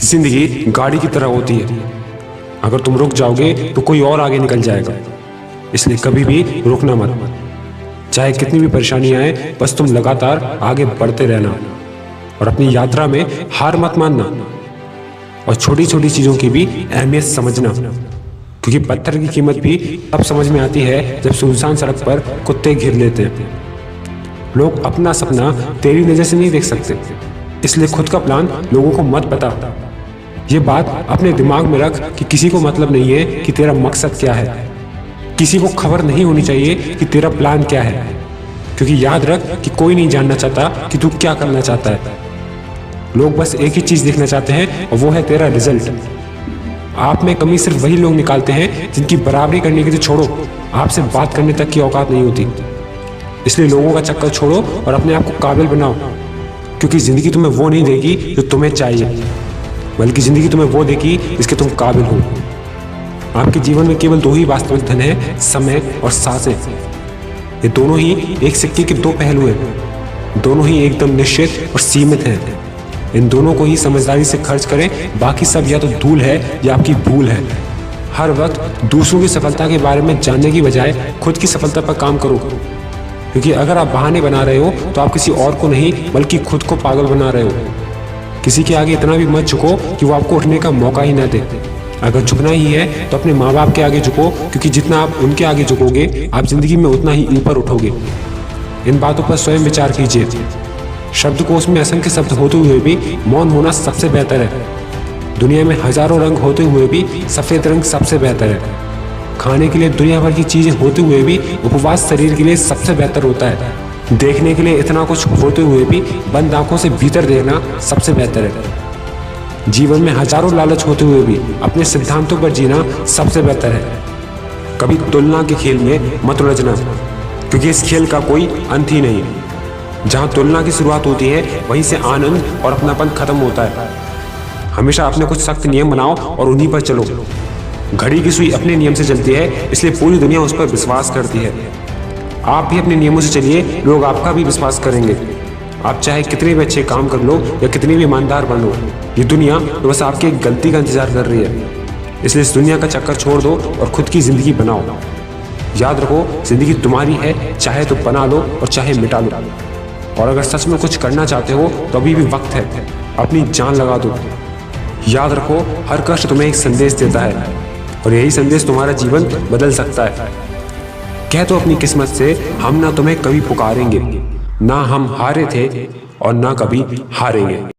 जिंदगी गाड़ी की तरह होती है, अगर तुम रुक जाओगे तो कोई और आगे निकल जाएगा। इसलिए कभी भी रुकना मत। चाहे कितनी भी परेशानी आए, बस तुम लगातार आगे बढ़ते रहना और अपनी यात्रा में हार मत मानना। और छोटी छोटी चीजों की भी अहमियत समझना, क्योंकि पत्थर की कीमत भी तब समझ में आती है जब सुनसान सड़क पर कुत्ते घेर लेते हैं। लोग अपना सपना तेरी नजर से नहीं देख सकते, इसलिए खुद का प्लान लोगों को मत बता। ये बात अपने दिमाग में रख कि किसी को मतलब नहीं है कि तेरा मकसद क्या है। किसी को खबर नहीं होनी चाहिए कि तेरा प्लान क्या है, क्योंकि याद रख कि कोई नहीं जानना चाहता कि तू क्या करना चाहता है। लोग बस एक ही चीज देखना चाहते हैं और वो है तेरा रिजल्ट। आप में कमी सिर्फ वही लोग निकालते हैं जिनकी बराबरी करने की तो छोड़ो, आपसे बात करने तक की औकात नहीं होती। इसलिए लोगों का चक्कर छोड़ो और अपने आप को काबिल बनाओ, क्योंकि जिंदगी तुम्हें वो नहीं देगी जो तुम्हें चाहिए, बल्कि जिंदगी तुम्हें वो देगी जिसके तुम काबिल हो। आपके जीवन में केवल दो ही वास्तविक धन है, समय और सांसें। ये दोनों ही एक सिक्के के दो पहलू हैं, दोनों ही एकदम निश्चित और सीमित हैं। इन दोनों को ही समझदारी से खर्च करें, बाकी सब या तो धूल है या आपकी भूल है। हर वक्त दूसरों की सफलता के बारे में जानने की बजाय खुद की सफलता पर काम करो, क्योंकि अगर आप बहाने बना रहे हो तो आप किसी और को नहीं बल्कि खुद को पागल बना रहे हो। किसी के आगे इतना भी मत झुको कि वो आपको उठने का मौका ही ना दे। अगर झुकना ही है तो अपने माँ बाप के आगे झुको, क्योंकि जितना आप उनके आगे झुकोगे आप जिंदगी में उतना ही ऊपर उठोगे। इन बातों पर स्वयं विचार कीजिए। शब्दकोश में असंख्य शब्द होते हुए भी मौन होना सबसे बेहतर है। दुनिया में हजारों रंग होते हुए भी सफेद रंग सबसे बेहतर है। खाने के लिए दुनिया भर की चीजें होते हुए भी उपवास शरीर के लिए सबसे बेहतर होता है। देखने के लिए इतना कुछ होते हुए भी बंद आंखों से भीतर देखना सबसे बेहतर है। जीवन में हजारों लालच होते हुए भी अपने सिद्धांतों पर जीना सबसे बेहतर है। कभी तुलना के खेल में मत उलझना, क्योंकि इस खेल का कोई अंत ही नहीं। जहां तुलना की शुरुआत होती है वहीं से आनंद और अपनापन खत्म होता है। हमेशा अपने कुछ सख्त नियम बनाओ और उन्हीं पर चलो। घड़ी की सुई अपने नियम से चलती है, इसलिए पूरी दुनिया उस पर विश्वास करती है। आप भी अपने नियमों से चलिए, लोग आपका भी विश्वास करेंगे। आप चाहे कितने भी अच्छे काम कर लो या कितने भी ईमानदार बन लो, ये दुनिया तो बस आपकी एक गलती का इंतजार कर रही है। इसलिए इस दुनिया का चक्कर छोड़ दो और खुद की जिंदगी बनाओ। याद रखो, जिंदगी तुम्हारी है, चाहे तो बना लो और चाहे मिटा लो। और अगर सच में कुछ करना चाहते हो तो अभी भी वक्त है, अपनी जान लगा दो। याद रखो, हर कष्ट तुम्हें एक संदेश देता है और यही संदेश तुम्हारा जीवन बदल सकता है। कह तो अपनी किस्मत से, हम ना तुम्हें कभी पुकारेंगे, ना हम हारे थे और ना कभी हारेंगे।